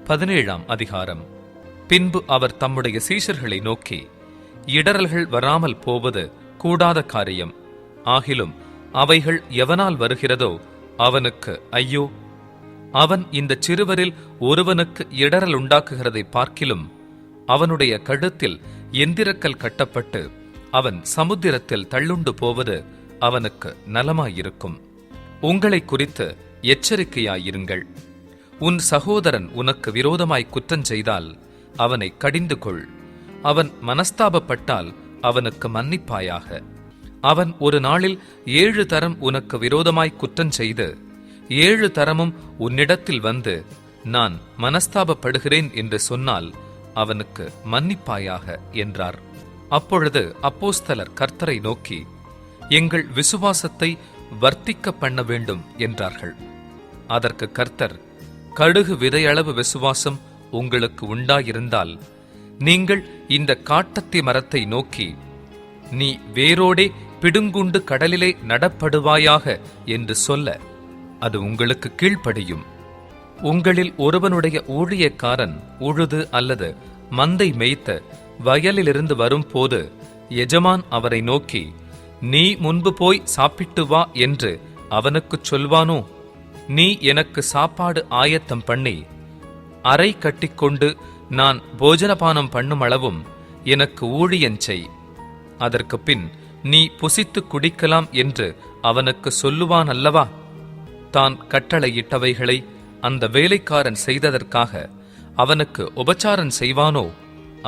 17ஆம் அதிகாரம். பின்பு அவர் தம்முடைய சீஷர்களை நோக்கி, இடறல்கள் வராமல் போவது கூடாத காரியம். ஆகிலும் அவைகள் எவனால் வருகிறதோ அவனுக்கு ஐயோ! அவன் இந்த சிறுவரில் ஒருவனுக்கு இடறல் உண்டாக்குகிறதை பார்க்கிலும் அவனுடைய கழுத்தில் எந்திரக்கல் கட்டப்பட்டு அவன் சமுத்திரத்தில் தள்ளுண்டு போவது அவனுக்கு நலமாயிருக்கும். உங்களை குறித்து எச்சரிக்கையாயிருங்கள். உன் சகோதரன் உனக்கு விரோதமாய் குற்றஞ்செய்தால் அவனை கடிந்து கொள். அவன் மனஸ்தாபப்பட்டால் அவனுக்கு மன்னிப்பாயாக. அவன் ஒரு நாளில் 7 தரம் உனக்கு விரோதமாய் குற்றஞ்செய்து 7 தரமும் உன்னிடத்தில் வந்து நான் மனஸ்தாபப்படுகிறேன் என்று சொன்னால் அவனுக்கு மன்னிப்பாயாக என்றார். அப்பொழுது அப்போஸ்தலர் கர்த்தரை நோக்கி, எங்கள் விசுவாசத்தை வர்த்திக்க பண்ண வேண்டும் என்றார்கள். அதற்கு கர்த்தர், கடுகு விதையளவு விசுவாசம் உங்களுக்கு உண்டாயிருந்தால் நீங்கள் இந்த காட்டத்தி மரத்தை நோக்கி, நீ வேரோடே பிடுங்குண்டு கடலிலே நடப்படுவாயாக என்று சொல்ல அது உங்களுக்கு கீழ்ப்படியும். உங்களில் ஒருவனுடைய ஊழியக்காரன் உழுது அல்லது மந்தை மேய்த்த வயலிலிருந்து வரும்போது எஜமான் அவரை நோக்கி, நீ முன்பு போய் சாப்பிட்டு வா என்று அவனுக்குச் சொல்வானோ? நீ எனக்கு சாப்பாடு ஆயத்தம் பண்ணி அறை கட்டிக்கொண்டு நான் போஜனபானம் பண்ணும் அளவும் எனக்கு ஊழியஞ்செய். அதற்கு பின் நீ புசித்து குடிக்கலாம் என்று அவனுக்கு சொல்லுவான் அல்லவா? தான் கட்டளையிட்டவைகளை அந்த வேலைக்காரன் செய்ததற்காக அவனுக்கு உபச்சாரம் செய்வானோ?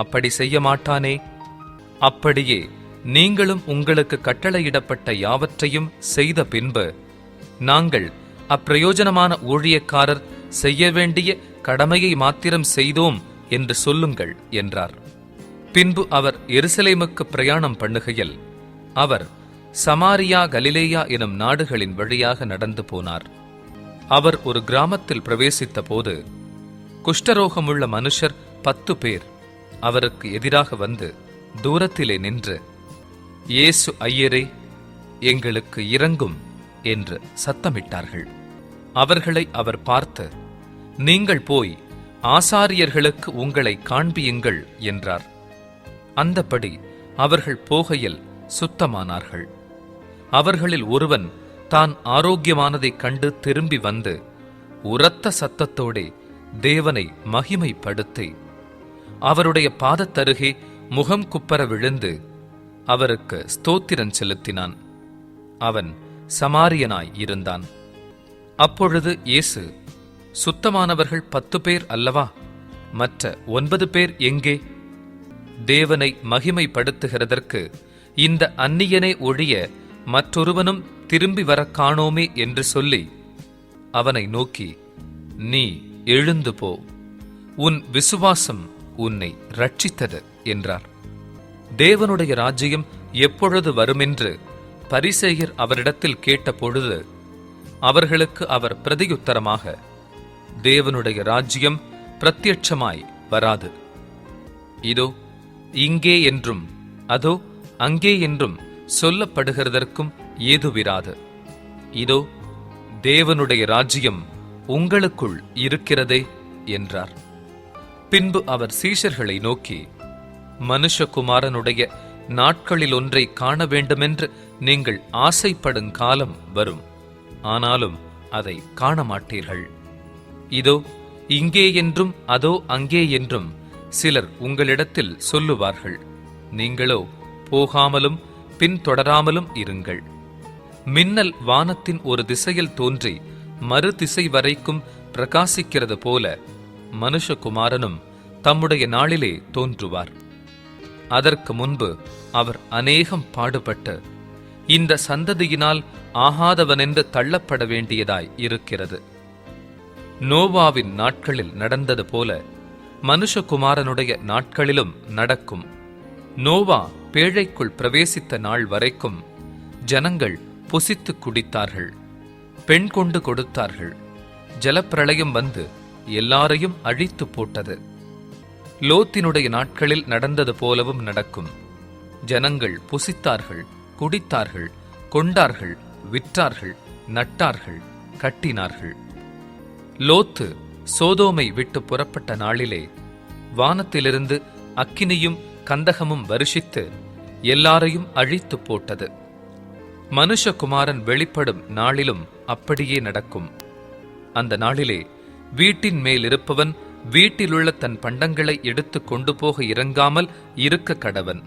அப்படி செய்ய மாட்டானே. அப்படியே நீங்களும் உங்களுக்கு கட்டளையிடப்பட்ட யாவற்றையும் செய்த பின்பு, நாங்கள் அப்பிரயோஜனமான ஊழியக்காரர் செய்ய வேண்டிய கடமையை மாத்திரம் செய்தோம் என்று சொல்லுங்கள் என்றார். பின்பு அவர் எருசலேமுக்கு பிரயாணம் பண்ணுகையில் அவர் சமாரியா கலிலேயா எனும் நாடுகளின் வழியாக நடந்து போனார். அவர் ஒரு கிராமத்தில் பிரவேசித்த போது குஷ்டரோகமுள்ள மனுஷர் 10 பேர் அவருக்கு எதிராக வந்து தூரத்திலே நின்று, இயேசு ஐயரே, எங்களுக்கு இரங்கும் என்று சத்தமிட்டார்கள். அவர்களை அவர் பார்த்து, நீங்கள் போய் ஆசாரியர்களுக்கு உங்களை காண்பியுங்கள் என்றார். அந்தப்படி அவர்கள் போகையில் சுத்தமானார்கள். அவர்களில் ஒருவன் தான் ஆரோக்கியமானதைக் கண்டு திரும்பி வந்து உரத்த சத்தத்தோடே தேவனை மகிமைப்படுத்தி அவருடைய பாதத்தருகே முகம் குப்பர விழுந்து அவருக்கு ஸ்தோத்திரம் செலுத்தினான். அவன் சமாரியனாய் இருந்தான். அப்பொழுது இயேசு, சுத்தமானவர்கள் 10 பேர் அல்லவா? மற்ற 9 பேர் எங்கே? தேவனை மகிமைப்படுத்துகிறதற்கு இந்த அந்நியனை ஒழிய மற்றொருவனும் திரும்பி வர காணோமே என்று சொல்லி அவனை நோக்கி, நீ எழுந்து போ, உன் விசுவாசம் உன்னை ரட்சித்தது என்றார். தேவனுடைய ராஜ்யம் எப்பொழுது வருமென்று பரிசேயர் அவரிடத்தில் கேட்டபொழுது அவர்களுக்கு அவர் பிரதியுத்தரமாக, தேவனுடைய ராஜ்யம் பிரத்யட்சமாய் வராது. இதோ இங்கே என்றும் அதோ அங்கே என்றும் சொல்லப்படுகிறதற்கும் ஏதுவிராது. இதோ தேவனுடைய ராஜ்யம் உங்களுக்குள் இருக்கிறதே என்றார். பின்பு அவர் சீஷர்களை நோக்கி, மனுஷகுமாரனுடைய நாட்களில் ஒன்றை காண வேண்டுமென்று நீங்கள் ஆசைப்படும் காலம் வரும், ஆனாலும் அதை காண மாட்டீர்கள். இதோ இங்கே என்றும் அதோ அங்கே என்றும் சிலர் உங்களிடத்தில் சொல்லுவார்கள். நீங்களோ போகாமலும் பின்தொடராமலும் இருங்கள். மின்னல் வானத்தின் ஒரு திசையில் தோன்றி மறு திசை வரைக்கும் பிரகாசிக்கிறது போல மனுஷகுமாரனும் தம்முடைய நாளிலே தோன்றுவார். அதற்கு முன்பு அவர் அநேகம் பாடுபட்டு இந்த சந்ததியினால் ஆகாதவனென்று தள்ளப்பட வேண்டியதாய் இருக்கிறது. நோவாவின் நாட்களில் நடந்தது போல மனுஷகுமாரனுடைய நாட்களிலும் நடக்கும். நோவா பேழைக்குள் பிரவேசித்த நாள் வரைக்கும் ஜனங்கள் புசித்து குடித்தார்கள், பெண் கொண்டு கொடுத்தார்கள். ஜலப்பிரளயம் வந்து எல்லாரையும் அழித்து போட்டது. லோத்தினுடைய நாட்களில் நடந்தது போலவும் நடக்கும். ஜனங்கள் புசித்தார்கள், குடித்தார்கள், கொண்டார்கள், விற்றார்கள், நட்டார்கள், கட்டினார்கள். லோத்து சோதோமை விட்டு புறப்பட்ட நாளிலே வானத்திலிருந்து அக்கினியும் கந்தகமும் வருஷித்து எல்லாரையும் அழித்து போட்டது. மனுஷகுமாரன் வெளிப்படும் நாளிலும் அப்படியே நடக்கும். அந்த நாளிலே வீட்டின் மேல் இருப்பவன் வீட்டிலுள்ள தன் பண்டங்களை எடுத்து கொண்டு போக இறங்காமல் இருக்க கடவன்.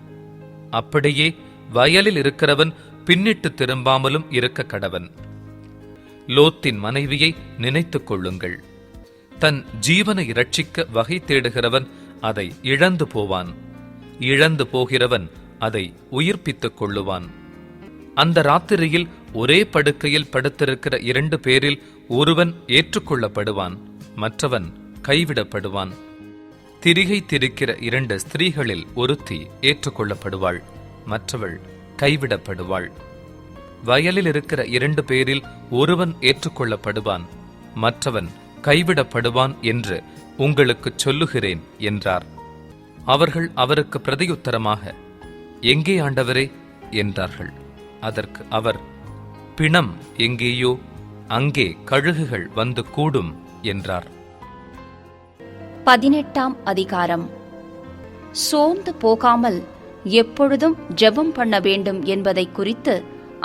அப்படியே வயலில் இருக்கிறவன் பின்னிட்டு திரும்பாமலும் இருக்க கடவன். லோத்தின் மனைவியை நினைத்துக் கொள்ளுங்கள். தன் ஜீவனை இரட்சிக்க வகை தேடுகிறவன் அதை இழந்து போவான். இழந்து போகிறவன் அதை உயிர்ப்பித்துக் கொள்ளுவான். அந்த ராத்திரியில் ஒரே படுக்கையில் படுத்திருக்கிற 2 பேரில் ஒருவன் ஏற்றுக்கொள்ளப்படுவான், மற்றவன் கைவிடப்படுவான். திரிகை திரிக்கிற 2 ஸ்திரீகளில் ஒருத்தி ஏற்றுக்கொள்ளப்படுவாள், மற்றவள் கைவிடப்படுவாள். வயலில் இருக்கிற 2 பேரில் ஒருவன் ஏற்றுக்கொள்ளப்படுவான், மற்றவன் கைவிடப்படுவான் என்று உங்களுக்கு சொல்லுகிறேன் என்றார். அவர்கள் அவருக்கு பிரதியுத்தரமாக, எங்கே ஆண்டவரே என்றார்கள். அதற்கு அவர், பிணம் எங்கேயோ அங்கே கழுகுகள் வந்து கூடும் என்றார். 18ஆம் அதிகாரம். சோர்ந்து போகாமல் எப்பொழுதும் ஜெபம் பண்ண வேண்டும் என்பதை குறித்து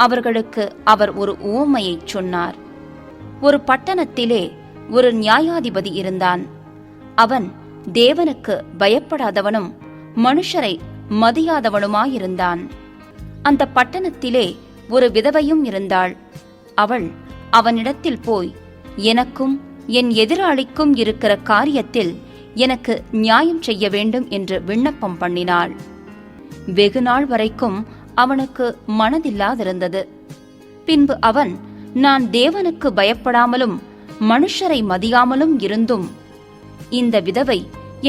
அவர்களுக்கு அவர் ஒரு உவமையைச் சொன்னார். ஒரு பட்டணத்திலே ஒரு நியாயாதிபதி இருந்தான். அவன் தேவனுக்கு பயப்படாதவனும் மனுஷரை மதியாதவனுமாயிருந்தான். அந்த பட்டணத்திலே ஒரு விதவையும் இருந்தாள். அவள் அவனிடத்தில் போய், எனக்கும் என் எதிராளிக்கும் இருக்கிற காரியத்தில் எனக்கு நியாயம் செய்ய வேண்டும் என்று விண்ணப்பம் பண்ணினாள். வெகுநாள் வரைக்கும் அவனுக்கு மனதில்லாதிருந்தது. பின்பு அவன், நான் தேவனுக்கு பயப்படாமலும் மனுஷரை மதியாமலும் இருந்தும் இந்த விதவை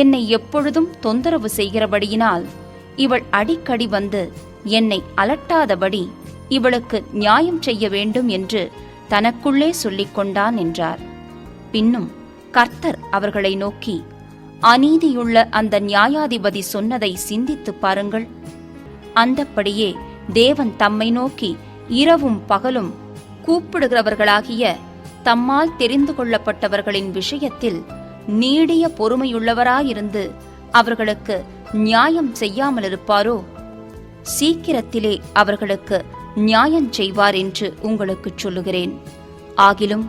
என்னை எப்பொழுதும் தொந்தரவு செய்கிறபடியினால் இவள் அடிக்கடி வந்து என்னை அலட்டாதபடி இவளுக்கு நியாயம் செய்ய வேண்டும் என்று தனக்குள்ளே சொல்லிக் கொண்டான் என்றார். பின்னும் கர்த்தர் அவர்களை நோக்கி, அநீதியுள்ள அந்த நியாயாதிபதி சொன்னதை சிந்தித்துப் பாருங்கள். அந்தப்படியே தேவன் தம்மை நோக்கி இரவும் பகலும் கூப்பிடுகிறவர்களாகிய தம்மால் தெரிந்து கொள்ளப்பட்டவர்களின் விஷயத்தில் நீடிய பொறுமையுள்ளவராயிருந்து அவர்களுக்கு நியாயம் செய்யாமலிருப்பாரோ? சீக்கிரத்திலே அவர்களுக்கு நியாயம் செய்வார் என்று உங்களுக்கு சொல்லுகிறேன். ஆகிலும்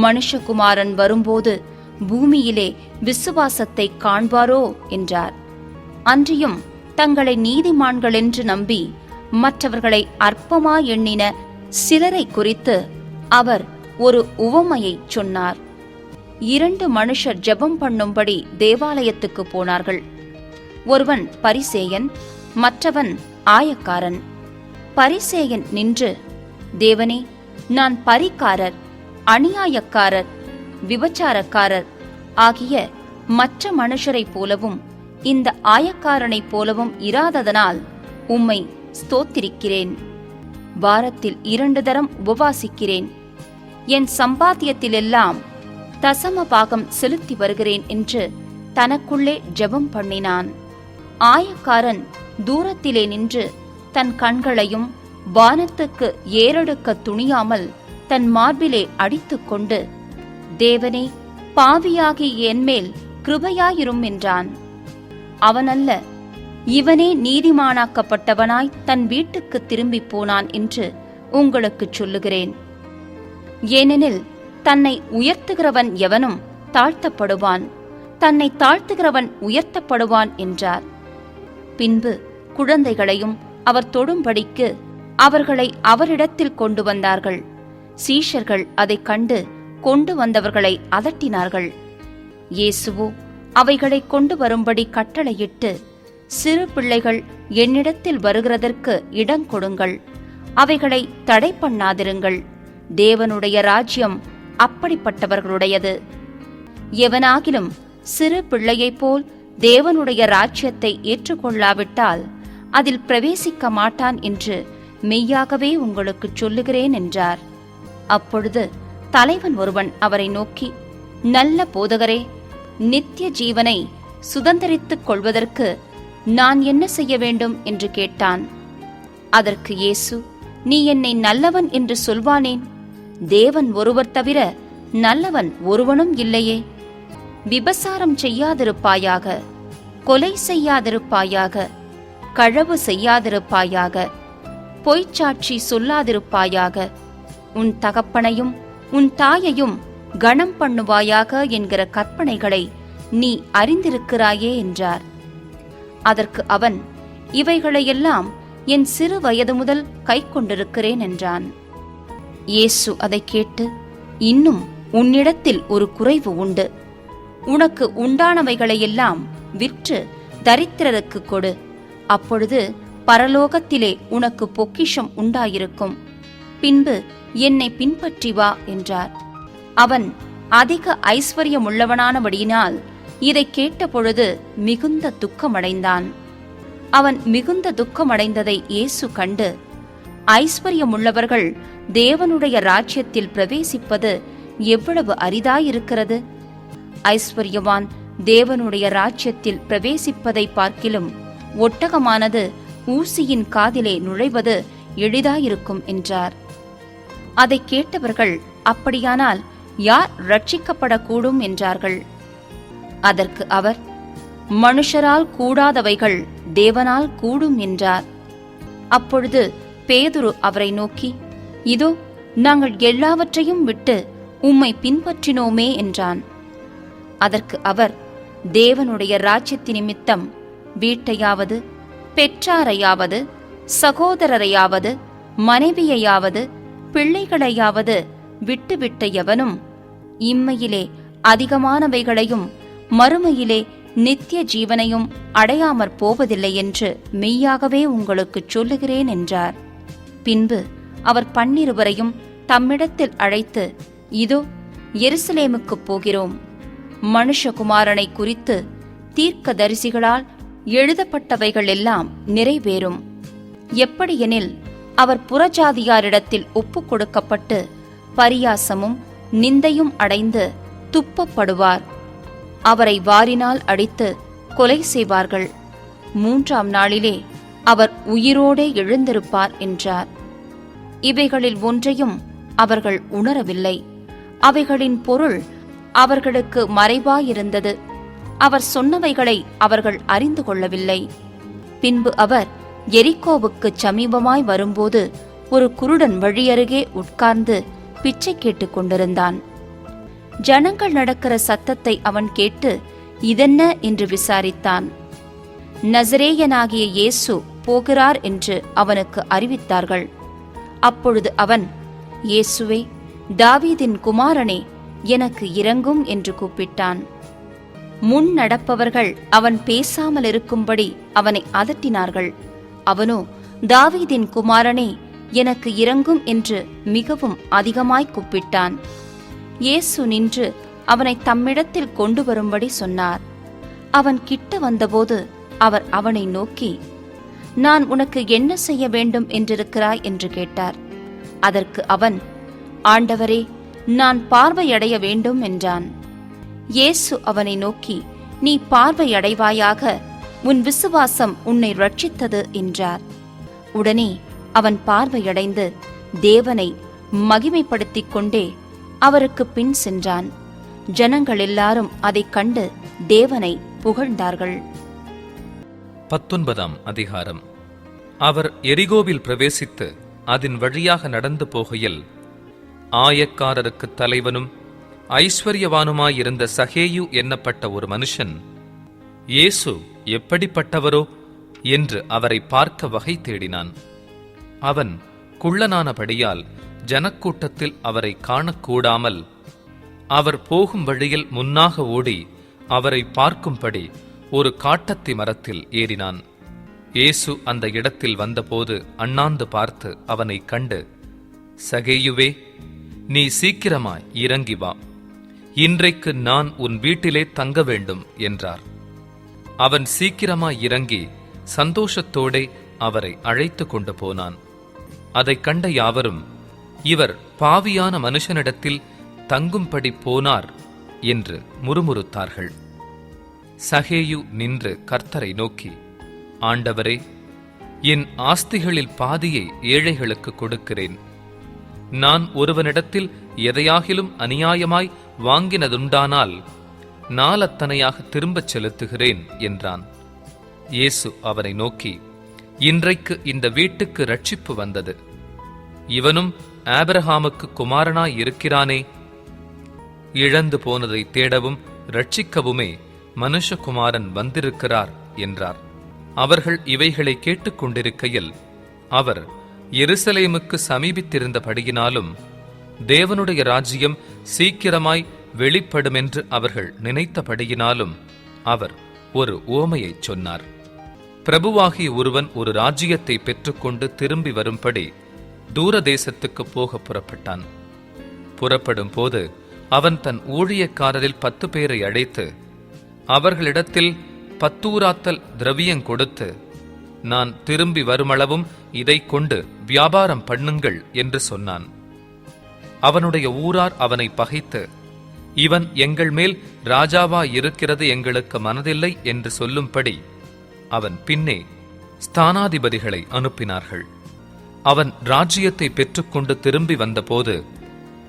மனுஷகுமாரன் வரும்போது பூமியிலே விசுவாசத்தை காண்பாரோ என்றார். அன்றியும் தங்களை நீதிமான்கள் என்று நம்பி மற்றவர்களை அற்பமாய் எண்ணின சிலரை குறித்து அவர் ஒரு உவமையைச் சொன்னார். 2 மனுஷர் ஜெபம் பண்ணும்படி தேவாலயத்துக்கு போனார்கள். ஒருவன் பரிசேயன், மற்றவன் ஆயக்காரன். பரிசேயன் நின்று, தேவனே, நான் பரிகாரர், அநியாயக்காரர், விபச்சாரக்காரர் ஆகிய மற்ற மனுஷரைப் போலவும் இந்த ஆயக்காரனைப் போலவும் இராததனால் உம்மை ஸ்தோத்திரிக்கிறேன். வாரத்தில் 2 தரம் உபவாசிக்கிறேன். என் சம்பாத்தியத்திலெல்லாம் தசம பாகம் செலுத்தி வருகிறேன் என்று தனக்குள்ளே ஜெபம் பண்ணினான். ஆயக்காரன் தூரத்திலே நின்று தன் கண்களையும் வானத்துக்கு ஏறெடுக்க துணியாமல் தன் மார்பிலே அடித்துக்கொண்டு, தேவனே, பாவியாகி என்மேல் கிருபையாயிரும் என்றான். அவனல்ல, இவனே நீதிமானாக்கப்பட்டவனாய் தன் வீட்டுக்கு திரும்பி போனான் என்று உங்களுக்குச் சொல்லுகிறேன். ஏனெனில் தன்னை உயர்த்துகிறவன் எவனும் தாழ்த்தப்படுவான், தன்னை தாழ்த்துகிறவன் உயர்த்தப்படுவான் என்றார். பின்பு குழந்தைகளையும் அவர் தொடும்படிக்கு அவர்களை அவரிடத்தில் கொண்டு வந்தார்கள். சீஷர்கள் அதைக் கண்டு கொண்டு வந்தவர்களை அதட்டினார்கள். இயேசுவோ அவைகளை கொண்டு வரும்படி கட்டளையிட்டு, சிறு பிள்ளைகள் என்னிடத்தில் வருகிறதற்கு இடம் கொடுங்கள், அவைகளை தடை பண்ணாதிருங்கள், தேவனுடைய ராஜ்யம் அப்படிப்பட்டவர்களுடையது. எவனாகிலும் சிறு பிள்ளையைப் போல் தேவனுடைய ராஜ்யத்தை ஏற்றுக்கொள்ளாவிட்டால் அதில் பிரவேசிக்க மாட்டான் என்று மெய்யாகவே உங்களுக்கு சொல்லுகிறேன் என்றார். அப்பொழுது தலைவன் ஒருவன் அவரை நோக்கி, நல்ல போதகரே, நித்திய ஜீவனை சுதந்தரித்துக் கொள்வதற்கு நான் என்ன செய்ய வேண்டும் என்று கேட்டான். அதற்கு இயேசு, நீ என்னை நல்லவன் என்று சொல்வானேன்? தேவன் ஒருவர் தவிர நல்லவன் ஒருவனும் இல்லையே. விபசாரம் செய்யாதிருப்பாயாக, கொலை செய்யாதிருப்பாயாக, களவு செய்யாதிருப்பாயாக, பொய்ச்சாட்சி சொல்லாதிருப்பாயாக, உன் தகப்பனையும் உன் தாயையும் கனம் பண்ணுவாயாக என்கிற கற்பனைகளை நீ அறிந்திருக்கிறாயே என்றார். அதற்கு அவன், இவைகளையெல்லாம் என் சிறு வயது முதல் கைக்கொண்டிருக்கிறேன் என்றான். இயேசு அதை கேட்டு, இன்னும் உன்னிடத்தில் ஒரு குறைவு உண்டு. உனக்கு உண்டானவைகளையெல்லாம் விற்று தரித்திரருக்கு கொடு, அப்பொழுது பரலோகத்திலே உனக்கு பொக்கிஷம் உண்டாயிருக்கும். பின்பு என்னை பின்பற்றி வா என்றார். அவன் அதிக ஐஸ்வர்யமுள்ளவனானபடியினால் இதை கேட்டபொழுது மிகுந்த துக்கமடைந்தான். அவன் மிகுந்த துக்கமடைந்ததை இயேசு கண்டு, ஐஸ்வர்யமுள்ளவர்கள் தேவனுடைய ராஜ்யத்தில் பிரவேசிப்பது எவ்வளவு அரிதாயிருக்கிறது! ஐஸ்வர்யவான் தேவனுடைய ராஜ்யத்தில் பிரவேசிப்பதை பார்க்கிலும் ஒட்டகமானது ஊசியின் காதிலே நுழைவது எளிதாயிருக்கும் என்றார். அதை கேட்டவர்கள், அப்படியானால் யார் ரட்சிக்கப்படக்கூடும் என்றார்கள். அதற்கு அவர், மனுஷரால் கூடாதவைகள் தேவனால் கூடும் என்றார். அப்பொழுது பேதுரு அவரை நோக்கி, இதோ நாங்கள் எல்லாவற்றையும் விட்டு உம்மை பின்பற்றினோமே என்றான். அதற்கு அவர், தேவனுடைய ராஜ்யத்தின் நிமித்தம் வீட்டையாவது, பெற்றாரையாவது, சகோதரரையாவது, மனைவியையாவது, பிள்ளைகளையாவது விட்டுவிட்ட எவனும் இம்மையிலே அதிகமானவைகளையும் மறுமையிலே நித்திய ஜீவனையும் அடையாமற் போவதில்லை என்று மெய்யாகவே உங்களுக்குச் சொல்லுகிறேன் என்றார். பின்பு அவர் 12 தம்மிடத்தில் அழைத்து, இதோ எருசலேமுக்குப் போகிறோம். மனுஷகுமாரனை குறித்து தீர்க்கதரிசிகளால் எழுதப்பட்டவைகள் எல்லாம் நிறைவேறும். எப்படியெனில் அவர் புறஜாதியாரிடத்தில் ஒப்புக் கொடுக்கப்பட்டு பரியாசமும் நிந்தையும் அடைந்து துப்பப்படுவார். அவரை வாரினால் அடித்து கொலை செய்வார்கள். 3ஆம் நாளிலே அவர் உயிரோடே எழுந்திருப்பார் என்றார். இவைகளில் ஒன்றையும் அவர்கள் உணரவில்லை. அவைகளின் பொருள் அவர்களுக்கு மறைவாயிருந்தது. அவர் சொன்னவைகளை அவர்கள் அறிந்து கொள்ளவில்லை. பின்பு அவர் எரிகோவுக்குச் சமீபமாய் வரும்போது ஒரு குருடன் வழியருகே உட்கார்ந்து பிச்சை கேட்டுக் கொண்டிருந்தான். ஜனங்கள் நடக்கிற சத்தத்தை அவன் கேட்டு இதென்ன என்று விசாரித்தான். நசரேயனாகிய இயேசு போகிறார் என்று அவனுக்கு அறிவித்தார்கள். அப்பொழுது அவன், இயேசுவே, தாவீதின் குமாரனே, எனக்கு இரங்கும் என்று கூப்பிட்டான். முன் நடப்பவர்கள் அவன் பேசாமல் இருக்கும்படி அவனை அதட்டினார்கள். அவனோ, தாவீதின் குமாரனே, எனக்கு இரங்கும் என்று மிகவும் அதிகமாய் கூப்பிட்டான். இயேசு நின்று அவனை தம்மிடத்தில் கொண்டு வரும்படி சொன்னார். அவன் கிட்ட வந்தபோது அவர் அவனை நோக்கி, நான் உனக்கு என்ன செய்ய வேண்டும் என்றிருக்கிறாய் என்று கேட்டார். அதற்கு அவன், ஆண்டவரே, நான் பார்வையடைய வேண்டும் என்றான். இயேசு அவனை நோக்கி, நீ பார்வையடைவாயாக, உன் விசுவாசம் உன்னை ரட்சித்தது என்றார். உடனே அவன் பார்வையடைந்து தேவனை மகிமைப்படுத்திக் கொண்டே அவருக்கு பின் சென்றான். ஜனங்கள் எல்லாரும் அதைக் கண்டு தேவனை புகழ்ந்தார்கள். 19ஆம் அதிகாரம். அவர் எரிகோவில் பிரவேசித்து அதன் வழியாக நடந்து போகையில் ஆயக்காரருக்கு தலைவனும் ஐஸ்வர்யவானுமாயிருந்த சகேயு என்னப்பட்ட ஒரு மனுஷன் இயேசு எப்படிப்பட்டவரோ என்று அவரை பார்க்க வகை தேடினான். அவன் குள்ளனானபடியால் ஜனக்கூட்டத்தில் அவரை காணக்கூடாமல் அவர் போகும் வழியில் முன்னாக ஓடி அவரை பார்க்கும்படி ஒரு காட்டத்தி மரத்தில் ஏறினான். இயேசு அந்த இடத்தில் வந்தபோது அண்ணாந்து பார்த்து அவனை கண்டு, சகேயுவே, நீ சீக்கிரமாய் இறங்கி வா, இன்றைக்கு நான் உன் வீட்டிலே தங்க வேண்டும் என்றார். அவன் சீக்கிரமாய் இறங்கி சந்தோஷத்தோடே அவரை அழைத்து கொண்டு போனான். அதைக் கண்ட யாவரும், இவர் பாவியான மனுஷனிடத்தில் தங்கும்படி போனார் என்று முறுமுறுத்தார்கள். சகேயு நின்று கர்த்தரை நோக்கி, ஆண்டவரே, என் ஆஸ்திகளில் பாதியை ஏழைகளுக்கு கொடுக்கிறேன். நான் ஒருவனிடத்தில் எதையாகிலும் அநியாயமாய் வாங்கினதுண்டானால் நாலத்தனையாக திரும்பச் செலுத்துகிறேன் என்றான். இயேசு அவனை நோக்கி, இன்றைக்கு இந்த வீட்டுக்கு இரட்சிப்பு வந்தது. இவனும் ஆபிரகாமுக்கு குமாரனாய் இருக்கிறானே. இழந்து போனதை தேடவும் இரட்சிக்கவுமே மனுஷகுமாரன் வந்திருக்கிறார் என்றார். அவர்கள் இவைகளை கேட்டுக்கொண்டிருக்கையில் அவர் எருசலேமுக்கு சமீபித்திருந்தபடியினாலும் தேவனுடைய ராஜ்யம் சீக்கிரமாய் வெளிப்படுமென்று அவர்கள் நினைத்தபடியினாலும் அவர் ஒரு உவமையைச் சொன்னார். பிரபுவாகிய ஒருவன் ஒரு ராஜ்யத்தை பெற்றுக்கொண்டு திரும்பி வரும்படி தூர தேசத்துக்கு போக புறப்பட்டான். புறப்படும் போது அவன் தன் ஊழியக்காரரில் 10 பேரை அழைத்து அவர்களிடத்தில் 10 ஊராத்தல் திரவியம் கொடுத்து, நான் திரும்பி வருமளவும் இதை கொண்டு வியாபாரம் பண்ணுங்கள் என்று சொன்னான். அவனுடைய ஊரார் அவனை பகைத்து, இவன் எங்கள் மேல் ராஜாவா இருக்கிறது எங்களுக்கு மனதில்லை என்று சொல்லும்படி அவன் பின்னே ஸ்தானாதிபதிகளை அனுப்பினார்கள். அவன் ராஜ்யத்தை பெற்றுக்கொண்டு திரும்பி வந்தபோது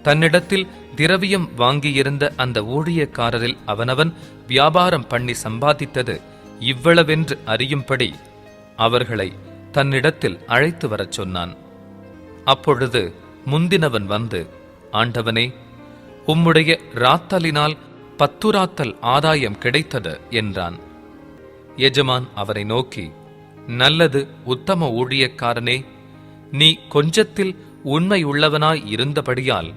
தன்னிடத்தில் திரவியம் வாங்கியிருந்த அந்த ஊழியக்காரரில் அவனவன் வியாபாரம் பண்ணி சம்பாதித்தது இவ்வளவென்று அறியும்படி அவர்களை தன்னிடத்தில் அழைத்து வரச் சொன்னான். அப்பொழுது முந்தினவன் வந்து, ஆண்டவனே, உம்முடைய ராத்தலினால் 10 ராத்தல் ஆதாயம் கிடைத்தது என்றான். எஜமான் அவரை நோக்கி, நல்லது உத்தம ஊழியக்காரனே, நீ கொஞ்சத்தில் உண்மையுள்ளவனாய் இருந்தபடியால்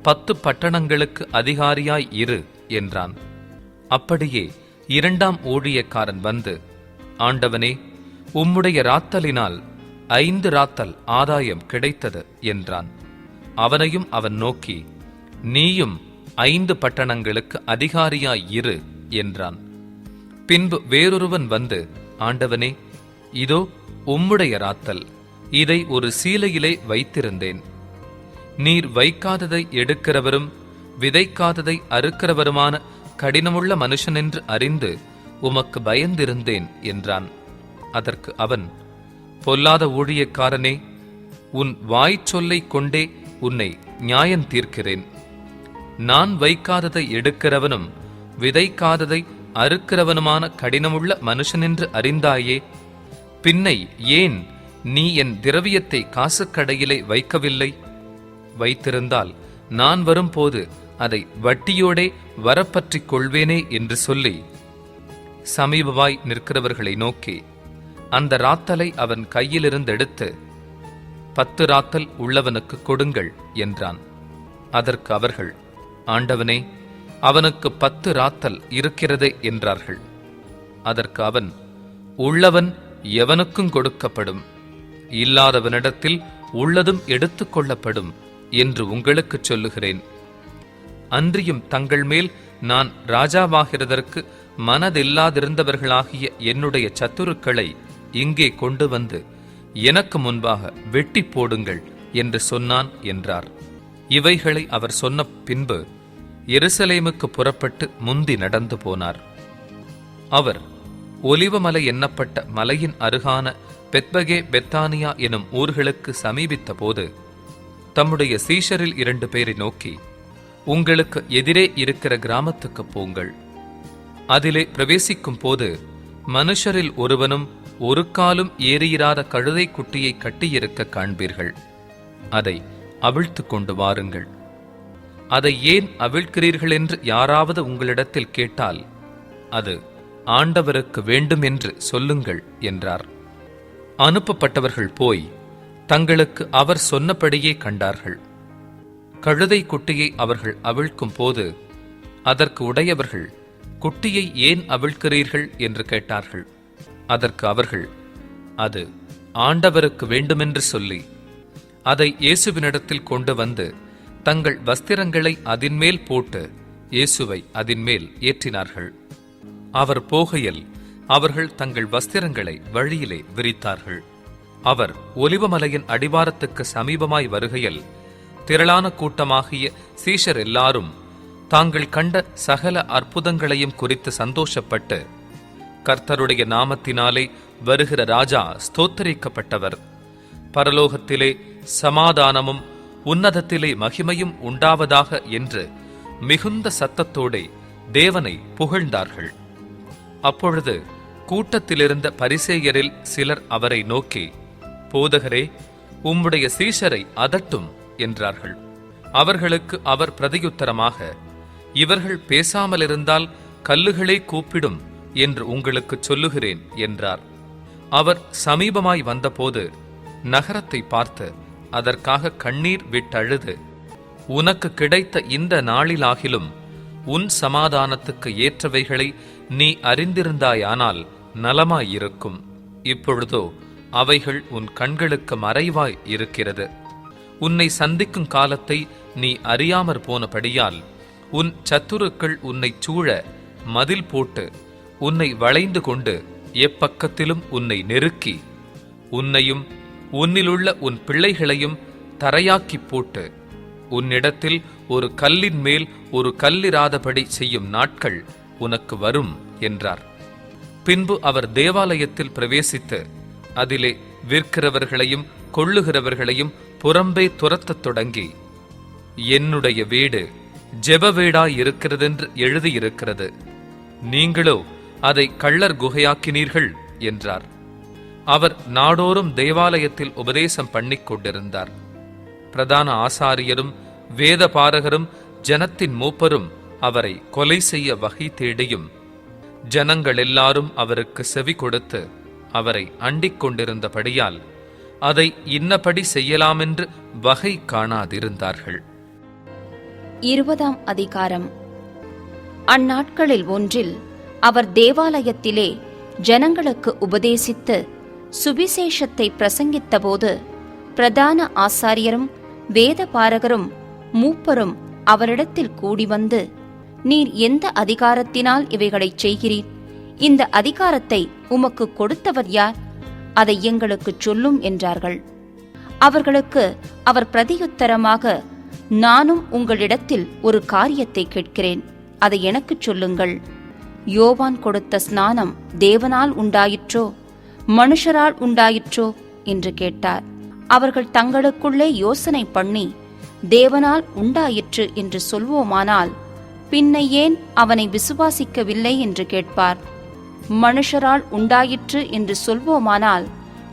10 பட்டணங்களுக்கு அதிகாரியாய் இரு என்றான். அப்படியே 2ஆம் ஊழியக்காரன் வந்து, ஆண்டவனே, உம்முடைய ராத்தலினால் 5 ராத்தல் ஆதாயம் கிடைத்தது என்றான். அவனையும் அவன் நோக்கி, நீயும் 5 பட்டணங்களுக்கு அதிகாரியாய் இரு என்றான். பின்பு வேறொருவன் வந்து, ஆண்டவனே, இதோ உம்முடைய ராத்தல், இதை ஒரு சீலையிலே வைத்திருந்தேன். நீர் வைக்காததை எடுக்கிறவரும் விதைக்காததை அறுக்கிறவருமான கடினமுள்ள மனுஷனென்று அறிந்து உமக்கு பயந்திருந்தேன் என்றான். அதற்கு அவன், பொல்லாத ஊழியக்காரனே, உன் வாய்ச்சொல்லைக் கொண்டே உன்னை நியாயம் தீர்க்கிறேன். நான் வைக்காததை எடுக்கிறவனும் விதைக்காததை அறுக்கிறவனுமான கடினமுள்ள மனுஷனென்று அறிந்தாயே, பின்னை ஏன் நீ என் திரவியத்தை காசுக்கடையிலே வைக்கவில்லை? வைத்திருந்தால் நான் வரும்போது அதை வட்டியோடே வரப்பற்றிக் கொள்வேனே என்று சொல்லி சமீபமாய் நிற்கிறவர்களை நோக்கி அந்த ராத்தலை அவன் கையிலிருந்தெடுத்து 10 ராத்தல் உள்ளவனுக்கு கொடுங்கள் என்றான். அதற்கு அவர்கள், ஆண்டவனே, அவனுக்கு 10 ராத்தல் இருக்கிறதே என்றார்கள். அதற்கு அவன், உள்ளவன் எவனுக்கும் கொடுக்கப்படும், இல்லாதவனிடத்தில் உள்ளதும் எடுத்துக் கொள்ளப்படும் என்று உங்களுக்குச் சொல்லுகிறேன். அன்றியும் தங்கள் மேல் நான் ராஜாவாகிறதற்கு மனதில்லாதிருந்தவர்களாகிய என்னுடைய சத்துருக்களை இங்கே கொண்டு வந்து எனக்கு முன்பாக வெட்டி போடுங்கள் என்று சொன்னான் என்றார். இவைகளை அவர் சொன்ன பின்பு எருசலேமுக்கு புறப்பட்டு முந்தி நடந்து போனார். அவர் ஒலிவமலை எண்ணப்பட்ட மலையின் அருகான பெத்பகே பெத்தானியா எனும் ஊர்களுக்கு சமீபித்த போது தம்முடைய சீஷரில் 2 பேரை நோக்கி, உங்களுக்கு எதிரே இருக்கிற கிராமத்துக்கு போங்கள். அதிலே பிரவேசிக்கும் போது மனுஷரில் ஒருவனும் ஒரு காலும் ஏறியிராத கழுதை குட்டியை கட்டியிருக்க காண்பீர்கள். அதை அவிழ்த்து கொண்டு வாருங்கள். அதை ஏன் அவிழ்க்கிறீர்கள் என்று யாராவது உங்களிடத்தில் கேட்டால் அது ஆண்டவருக்கு வேண்டும் என்று சொல்லுங்கள் என்றார். அனுப்பப்பட்டவர்கள் போய் தங்களுக்கு அவர் சொன்னபடியே கண்டார்கள். கழுதை குட்டியை அவர்கள் அவிழ்க்கும் போது அதற்கு உடையவர்கள், குட்டியை ஏன் அவிழ்க்கிறீர்கள் என்று கேட்டார்கள். அதற்கு அவர்கள், அது ஆண்டவருக்கு வேண்டுமென்று சொல்லி அதை இயேசுவினிடத்தில் கொண்டு வந்து தங்கள் வஸ்திரங்களை அதின்மேல் போட்டு இயேசுவை அதின்மேல் ஏற்றினார்கள். அவர் போகையில் அவர்கள் தங்கள் வஸ்திரங்களை வழியிலே விரித்தார்கள். அவர் ஒலிவமலையின் அடிவாரத்துக்கு சமீபமாய் வருகையில் திரளான கூட்டமாகிய சீஷர் எல்லாரும் தாங்கள் கண்ட சகல அற்புதங்களையும் குறித்து சந்தோஷப்பட்டு, கர்த்தருடைய நாமத்தினாலே வருகிற ராஜா ஸ்தோத்தரிக்கப்பட்டவர், பரலோகத்திலே சமாதானமும் உன்னதத்திலே மகிமையும் உண்டாவதாக என்று மிகுந்த சத்தத்தோடே தேவனை புகழ்ந்தார்கள். அப்பொழுது கூட்டத்திலிருந்த பரிசேயரில் சிலர் அவரை நோக்கி, போதகரே, உம்முடைய சீஷரை அதட்டும் என்றார்கள். அவர்களுக்கு அவர் பிரதியுத்தரமாக, இவர்கள் பேசாமலிருந்தால் கல்லுகளே கூப்பிடும் என்று உங்களுக்கு சொல்லுகிறேன் என்றார். அவர் சமீபமாய் வந்தபோது நகரத்தை பார்த்து அதற்காக கண்ணீர் விட்டழுது, உனக்கு கிடைத்த இந்த நாளிலாகிலும் உன் சமாதானத்துக்கு ஏற்றவைகளை நீ அறிந்திருந்தாயானால் நலமாயிருக்கும். இப்பொழுதோ அவைகள் உன் கண்களுக்கு மறைவாய் இருக்கிறது. உன்னை சந்திக்கும் காலத்தை நீ அறியாமற் போனபடியால் உன் சத்துருக்கள் உன்னைச் சூழ மதில் போட்டு உன்னை வளைந்து கொண்டு எப்பக்கத்திலும் உன்னை நெருக்கி உன்னையும் உன்னிலுள்ள உன் பிள்ளைகளையும் தரையாக்கிப் போட்டு உன்னிடத்தில் ஒரு கல்லின் மேல் ஒரு கல்லிராதபடி செய்யும் நாட்கள் உனக்கு வரும் என்றார். பின்பு அவர் தேவாலயத்தில் பிரவேசித்து அதிலே விற்கிறவர்களையும் கொள்ளுகிறவர்களையும் புறம்பே துரத்தத் தொடங்கி, என்னுடைய வீடு ஜெப வீடாயிருக்கிறதென்று எழுதியிருக்கிறது, நீங்களோ அதை கள்ளர் குகையாக்கினீர்கள் என்றார். அவர் நாடோறும் தேவாலயத்தில் உபதேசம் பண்ணிக் கொண்டிருந்தார். பிரதான ஆசாரியரும் வேதபாரகரும் ஜனத்தின் மூப்பரும் அவரை கொலை செய்ய வகை தேடியும் ஜனங்கள் எல்லாரும் அவருக்கு செவி கொடுத்து அவரை அண்டிக் கொண்டிருந்தபடியால் அதை இன்னபடி செய்யலாமென்று வகை காணாதிருந்தார்கள். 20ஆம் அதிகாரம். அந்நாட்களில் ஒன்றில் அவர் தேவாலயத்திலே ஜனங்களுக்கு உபதேசித்து சுவிசேஷத்தை பிரசங்கித்தபோது பிரதான ஆசாரியரும் வேதபாரகரும் மூப்பரும் அவரிடத்தில் கூடி வந்து, நீர் எந்த அதிகாரத்தினால் இவைகளைச் செய்கிறீர்? இந்த அதிகாரத்தை உமக்கு கொடுத்தவர் யார்? அதை எங்களுக்குச் சொல்லும் என்றார்கள். அவர்களுக்கு அவர் பிரதியுத்தரமாக, நானும் உங்களிடத்தில் ஒரு காரியத்தை கேட்கிறேன், அதை எனக்குச் சொல்லுங்கள். யோவான் கொடுத்த ஸ்நானம் தேவனால் உண்டாயிற்றோ மனுஷரால் உண்டாயிற்றோ என்று கேட்டார். அவர்கள் தங்களுக்குள்ளே யோசனை பண்ணி, தேவனால் உண்டாயிற்று என்று சொல்வோமானால் பின்ன ஏன் அவனை விசுவாசிக்கவில்லை என்று கேட்பார். மனுஷரால் உண்டாயிற்று என்று சொல்வோமானால்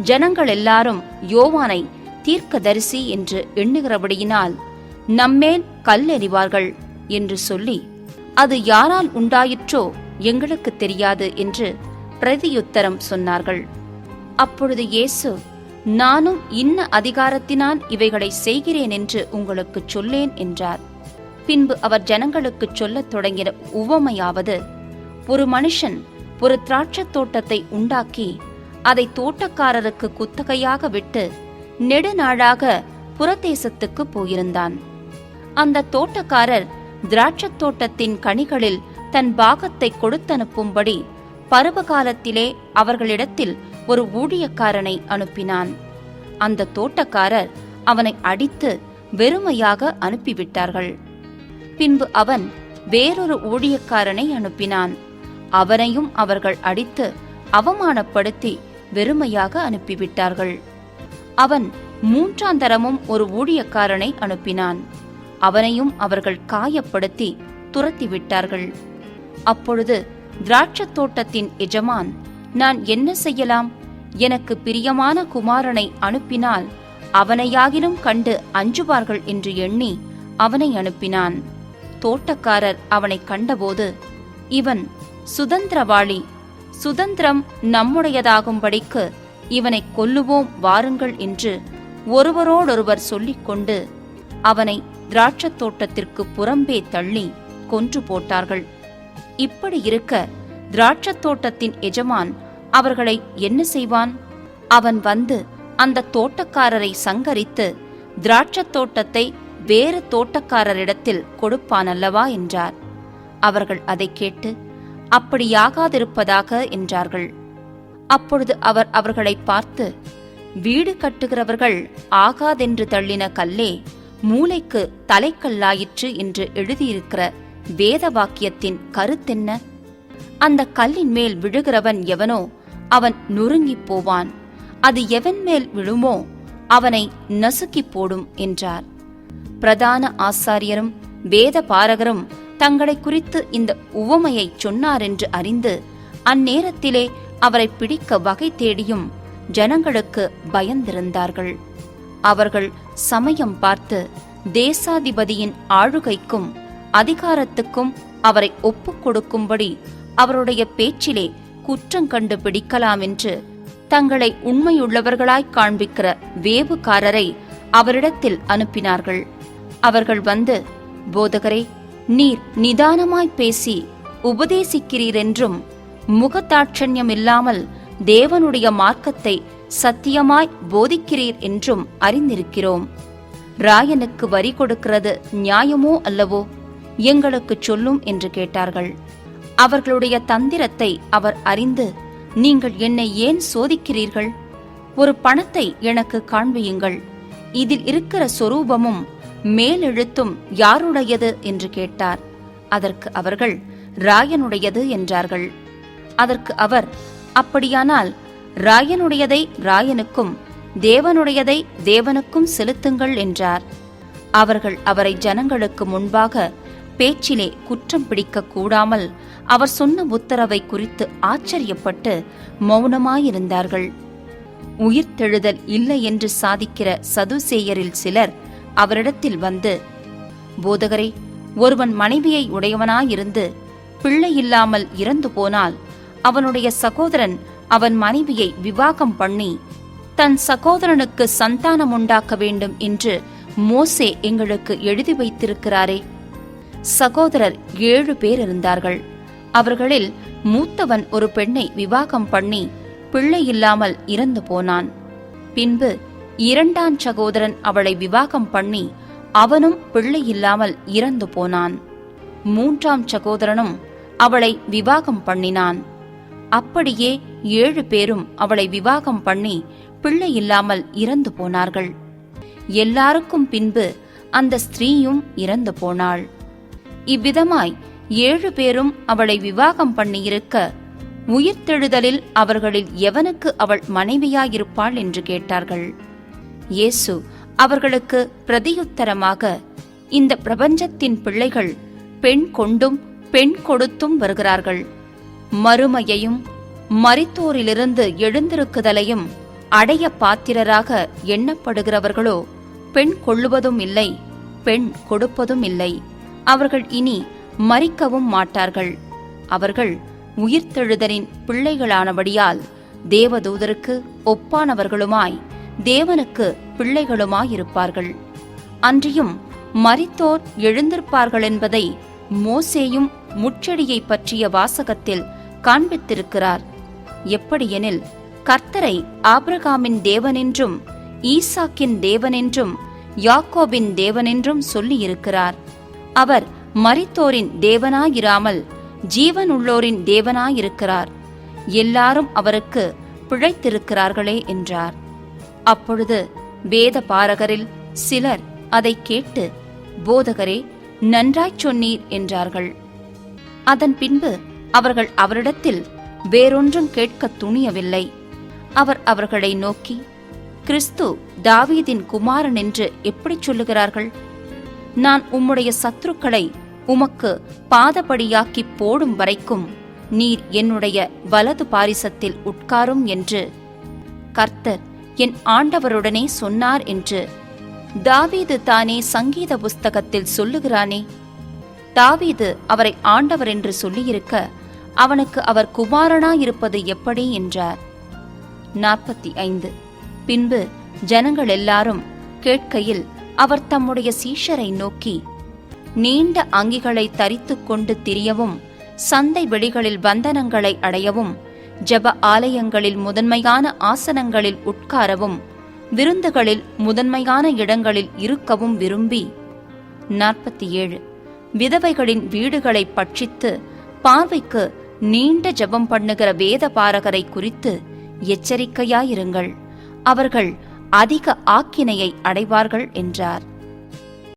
ஜனங்கள் எல்லாரும் யோவானை தீர்க்கதரிசி என்று எண்ணுகிறபடியினால் நம்மேல் கல்லெறிவார்கள் என்று சொல்லி, அது யாரால் உண்டாயிற்றோ எங்களுக்கு தெரியாது என்று பிரதியுத்தரம் சொன்னார்கள். அப்பொழுது இயேசு, நானும் இன்ன அதிகாரத்தினால் இவைகளை செய்கிறேன் என்று உங்களுக்கு சொல்லேன் என்றார். பின்பு அவர் ஜனங்களுக்குச் சொல்லத் தொடங்கின உவமையாவது, ஒரு மனுஷன் ஒரு திராட்சத் தோட்டத்தை உண்டாக்கி அதை தோட்டக்காரருக்கு குத்தகையாக விட்டு நெடுநாளாக புறதேசத்துக்கு போயிருந்தான். அந்த தோட்டக்காரர் திராட்சத் தோட்டத்தின் கனிகளில் தன் பாகத்தை கொடுத்தனுப்பும்படி பருவகாலத்திலே அவர்களிடத்தில் ஒரு ஊழியக்காரனை அனுப்பினான். அந்த தோட்டக்காரர் அவனை அடித்து வெறுமையாக அனுப்பிவிட்டார்கள். பின்பு அவன் வேறொரு ஊழியக்காரனை அனுப்பினான். அவனையும் அவர்கள் அடித்து அவமானப்படுத்தி வெறுமையாக அனுப்பிவிட்டார்கள். அவன் மூன்றாந்தரமும் ஒரு ஊழியக்காரனை அனுப்பினான். அவனையும் அவர்கள் காயப்படுத்தி துரத்திவிட்டார்கள். அப்பொழுது திராட்சத் தோட்டத்தின் எஜமான், நான் என்ன செய்யலாம்? எனக்கு பிரியமான குமாரனை அனுப்பினால் அவனையாகிலும் கண்டு அஞ்சுவார்கள் என்று எண்ணி அவனை அனுப்பினான். தோட்டக்காரர் அவனை கண்டபோது, இவன் சுதந்திரவாளி, சுதந்திரம் நம்முடையதாகும்படிக்கு இவனை கொல்லுவோம் வாருங்கள் என்று ஒருவரோடொருவர் சொல்லிக்கொண்டு அவனை திராட்சத் தோட்டத்திற்கு புறம்பே தள்ளி கொன்று போட்டார்கள். இப்படி இருக்க திராட்சத் தோட்டத்தின் எஜமான் அவர்களை என்ன செய்வான்? அவன் வந்து அந்த தோட்டக்காரரை சங்கரித்து திராட்சத் தோட்டத்தை வேறு தோட்டக்காரரிடத்தில் கொடுப்பான் அல்லவா என்றார். அவர்கள் அதை கேட்டு, அப்படியாகாதிருப்பதாக என்றார்கள். அப்பொழுது அவர் அவர்களை பார்த்து, வீடு கட்டுகிறவர்கள் ஆகாதென்று தள்ளின கல்லே மூலைக்கு தலைக்கல்லாயிற்று என்று எழுதியிருக்கிற வேத வாக்கியத்தின் கருத்தென்ன? அந்த கல்லின் மேல் விழுகிறவன் எவனோ அவன் நொறுங்கிப் போவான், அது எவன் மேல் விழுமோ அவனை நசுக்கிப் போடும் என்றார். பிரதான ஆசாரியரும் வேத பாரகரும் தங்களை குறித்து இந்த உவமையை சொன்னார் என்று அறிந்து அந்நேரத்திலே அவரை பிடிக்க வகை தேடியும் ஜனங்களுக்கு பயந்திருந்தார்கள். அவர்கள் சமயம் பார்த்து தேசாதிபதியின் ஆளுகைக்கும் அதிகாரத்துக்கும் அவரை ஒப்புக் கொடுக்கும்படி அவருடைய பேச்சிலே குற்றம் கண்டு பிடிக்கலாம் என்று தங்களை உண்மையுள்ளவர்களாய் காண்பிக்கிற வேவுகாரரை அவரிடத்தில் அனுப்பினார்கள். அவர்கள் வந்து, போதகரே, நீர் நிதானமாய் பேசி உபதேசிக்கிறீரென்றும் முகதாட்சண்யம் இல்லாமல் தேவனுடைய மார்க்கத்தை சத்தியமாய் போதிக்கிறீர் என்றும் அறிந்திருக்கிறோம். ராயனுக்கு வரி கொடுக்கிறது நியாயமோ அல்லவோ? எங்களுக்கு சொல்லும் என்று கேட்டார்கள். அவர்களுடைய தந்திரத்தை அவர் அறிந்து, நீங்கள் என்னை ஏன் சோதிக்கிறீர்கள்? ஒரு பணத்தை எனக்கு காண்பியுங்கள், இதில் இருக்கிற சொரூபமும் மேலெழுத்தும் யாருடையது என்று கேட்டார். அதற்கு அவர்கள், ராயனுடையது என்றார்கள். அதற்கு அவர், அப்படியானால் ராயனுடையதை ராயனுக்கும் தேவனுடையதை தேவனுக்கும் செலுத்துங்கள் என்றார். அவர்கள் அவரை ஜனங்களுக்கு முன்பாக பேச்சிலே குற்றம் பிடிக்க கூடாமல் அவர் சொன்ன உத்தரவை குறித்து ஆச்சரியப்பட்டு மௌனமாயிருந்தார்கள். உயிர்த்தெழுதல் இல்லை என்று சாதிக்கிற சதுசேயரில் சிலர் அவரிடத்தில் வந்து, போதகரே, ஒருவன் மனைவியை உடையவனாயிருந்து பிள்ளை இல்லாமல் இறந்து போனால் அவனுடைய சகோதரன் அவன் மனைவியை விவாகம் பண்ணி தன் சகோதரனுக்கு சந்தானம் உண்டாக்க வேண்டும் என்று மோசே எங்களுக்கு எழுதி வைத்திருக்கிறாரே. சகோதரர் 7 பேர் இருந்தார்கள். அவர்களில் மூத்தவன் ஒரு பெண்ணை விவாகம் பண்ணி பிள்ளை இல்லாமல் இறந்து போனான். பின்பு 2ஆம் சகோதரன் அவளை விவாகம் பண்ணி அவனும் பிள்ளை இல்லாமல் இறந்து போனான். 3ஆம் சகோதரனும் அவளை விவாகம் பண்ணினான். அப்படியே 7 பேரும் அவளை விவாகம் பண்ணி பிள்ளை இல்லாமல் இறந்து போனார்கள். எல்லாருக்கும் பின்பு அந்த ஸ்திரீயும் இறந்து போனாள். இவ்விதமாய் 7 பேரும் அவளை விவாகம் பண்ணியிருக்க, உயிர்த்தெழுதலில் அவர்களில் எவனுக்கு அவள் மனைவியாயிருப்பாள் என்று கேட்டார்கள். இயேசு அவர்களுக்கு பிரதியுத்தரமாக, இந்த பிரபஞ்சத்தின் பிள்ளைகள் பெண் கொண்டும் பெண் கொடுத்தும் வருகிறார்கள். மறுமையையும் மரித்தோரிலிருந்து எழுந்திருக்குதலையும் அடைய பாத்திரராக எண்ணப்படுகிறவர்களோ பெண் கொள்ளுவதும் இல்லை, பெண் கொடுப்பதும் இல்லை. அவர்கள் இனி மரிக்கவும் மாட்டார்கள். அவர்கள் உயிர்த்தெழுதலின் பிள்ளைகளானபடியால் தேவதூதருக்கு ஒப்பானவர்களுமாய் தேவனுக்கு பிள்ளைகளுமாயிருப்பார்கள். அன்றியும் மரித்தோர் எழுந்திருப்பார்கள் என்பதை மோசேயும் முட்செடியை பற்றிய வாசகத்தில் காண்பித்திருக்கிறார். எப்படியெனில், கர்த்தரை ஆபிரகாமின் தேவனென்றும் ஈசாக்கின் தேவனென்றும் யாக்கோபின் தேவனென்றும் சொல்லியிருக்கிறார். அவர் மரித்தோரின் தேவனாயிராமல் ஜீவனுள்ளோரின் தேவனாயிருக்கிறார். எல்லாரும் அவருக்கு பிழைத்திருக்கிறார்களே என்றார். அப்பொழுது வேத பாரகரில் சிலர் அதை கேட்டு, போதகரே, நன்றாய்ச் சொன்னீர் என்றார்கள். அதன் பின்பு அவர்கள் அவரிடத்தில் வேறொன்றும் கேட்க துணியவில்லை. அவர் அவர்களை நோக்கி, கிறிஸ்து தாவீதின் குமாரன் என்று எப்படி சொல்லுகிறார்கள்? நான் உம்முடைய சத்துருக்களை உமக்கு பாதபடியாக்கி போடும் வரைக்கும் நீர் என்னுடைய வலது பாரிசத்தில் உட்காரும் என்று கர்த்தர் என் ஆண்டவருடனே சொன்னார் என்று தாவீது தானே சங்கீத புஸ்தகத்தில் சொல்லுகிறானே. தாவீது அவரை ஆண்டவர் என்று சொல்லியிருக்க அவனுக்கு அவர் குமாரனாயிருப்பது எப்படி என்றார். 45. பின்பு ஜனங்கள் எல்லாரும் கேட்கையில் அவர் தம்முடைய சீஷரை நோக்கி, நீண்ட அங்கிகளை தரித்துக் கொண்டு திரியவும், சந்தை வெளிகளில் பந்தனங்களை அடையவும், ஜெப ஆலயங்களில் முதன்மையான ஆசனங்களில் உட்காரவும், விருந்துகளில் முதன்மையான இடங்களில் இருக்கவும் விரும்பி. 47. விதவைகளின் வீடுகளை பட்சித்து பார்வைக்கு நீண்ட ஜெபம் பண்ணுகிற வேத பாரகரை குறித்து எச்சரிக்கையாயிருங்கள், அவர்கள் அதிக ஆக்கினையை அடைவார்கள் என்றார்.